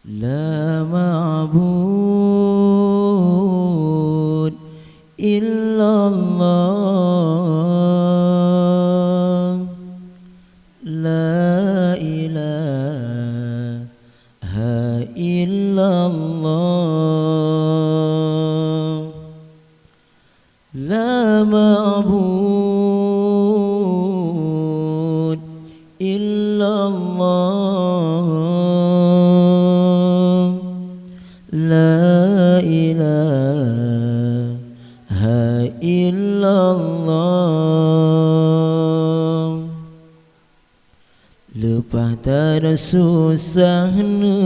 لا معبود إلا الله لا إله إلا الله لا معبود إلا الله لا إله إلا الله. Lepas tak ada susahnya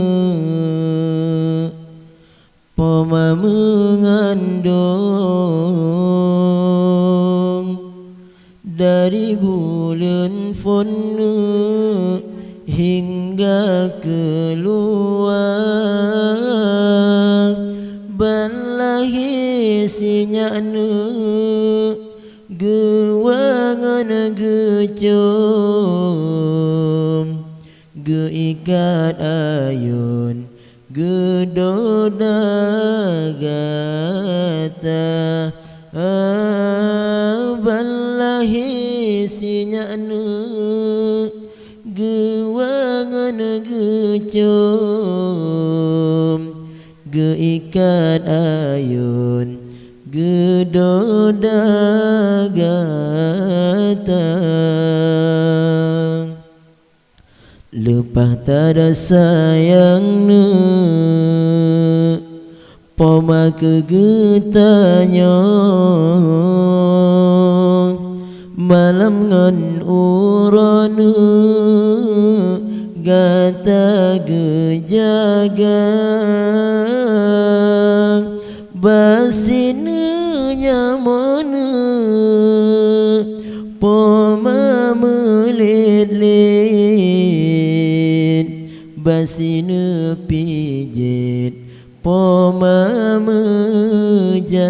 Poma mengandung dari bulan fonu hingga keluar balahi sinyakna gewangan gecom geikat ayun gedoda gata balahi sinyakna gewangan gecom geikat ayun gedoda gata. Lepas tak ada sayangnya Poma kegetanya malam ngan urana gata gejaga basina nyamana Poma melit-lit basina pijit Poma menjaga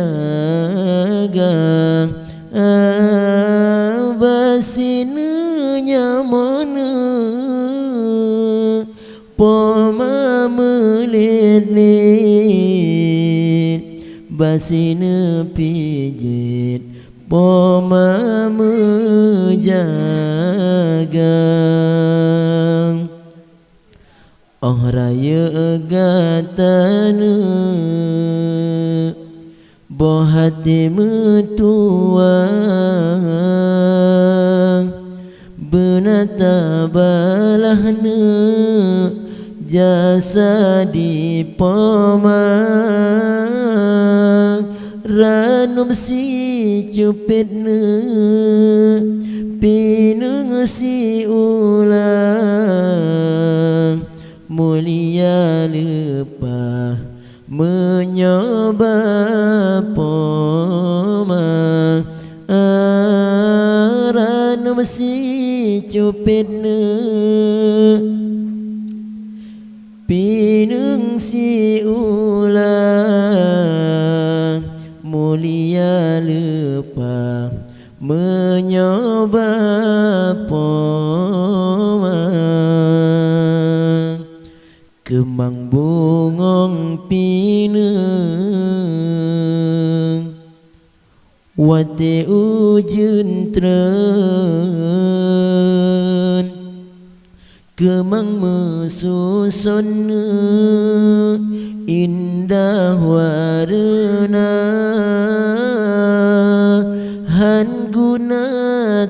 basina nyamana Poma melit-lit basina pijit Poma menjaga. Oh raya gatana boh hati metua benata balahna jasa di Poma ranum si cupitna pinung si ulang mulia lepa menyoba Poma ranum si cupitna pinung si ulang mulia lepa menyoba Poma. Kemang bungong pinang wate ujun tren kemang mesusun indah warna han guna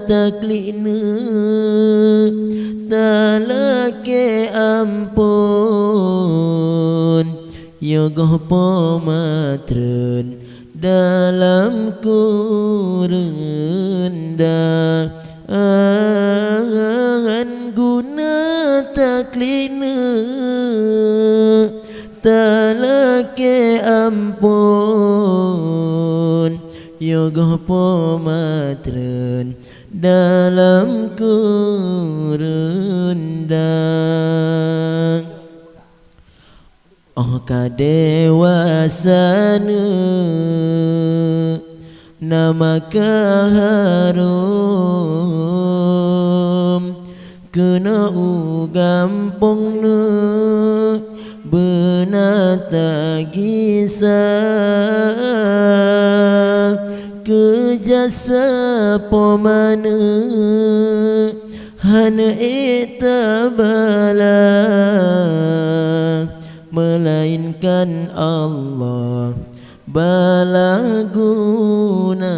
taklina talake ampun yogoh pomatren dalam kurenda an guna taklina talake ampun yogoh pomatren dalam kurenda. Oh kadewasana nama kaharum kena ugampongna benata gisah kejasa pomana hana eta bala melainkan Allah bala guna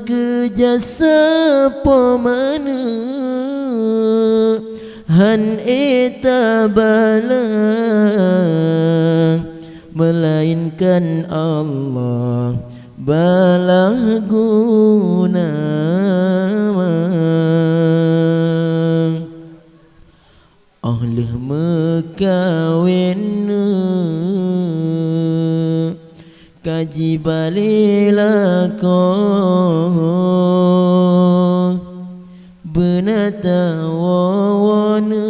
kejasa pomana han eta bala melainkan Allah bala guna Allah mekawin kaji balilakon benata wawana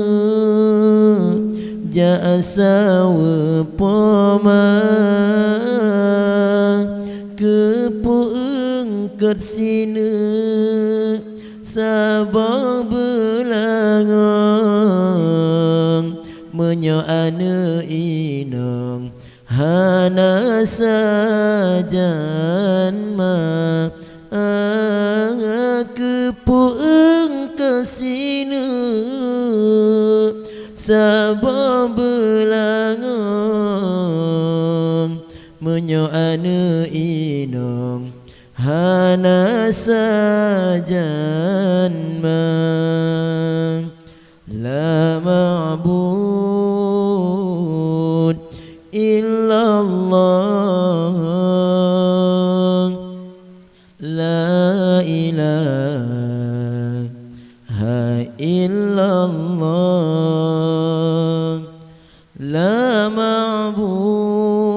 jasa poma kepueng kersina sabang belangang menyoana inang hana sajan ma kepueng kesina sabang belangang menyoana inang hana sajan ma la ma'bud illallah la ilaha illallah la ma'bud